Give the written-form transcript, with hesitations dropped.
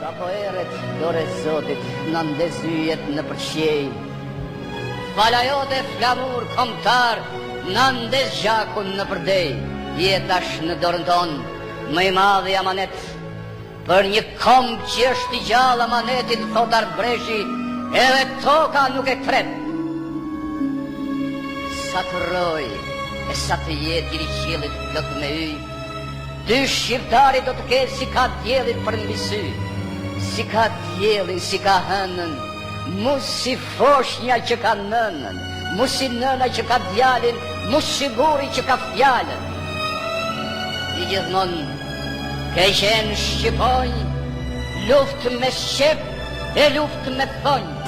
Sa po eret dore Zotit në ndezyjet në përqej, fala jote flamur kombëtar në ndes gjakun në përdej, jetash në dorën tonë, më i madhi amanet, për një kombë që është i gjallë amanetit, thot Arbreshi, edhe toka nuk e tret. Sa të roj, e sa të jetë gjiri qilit plot me yj, dy shqiptari do të ketë si ka djelit për mbi sy, si ka djelin, si ka hënën, mu si foshnja që ka nënën, mu si nëna që ka djalin, mu si buri që ka fjallën. I gjithmon, ke qenë Shqiponj, luft me Shqip e luft me thonj.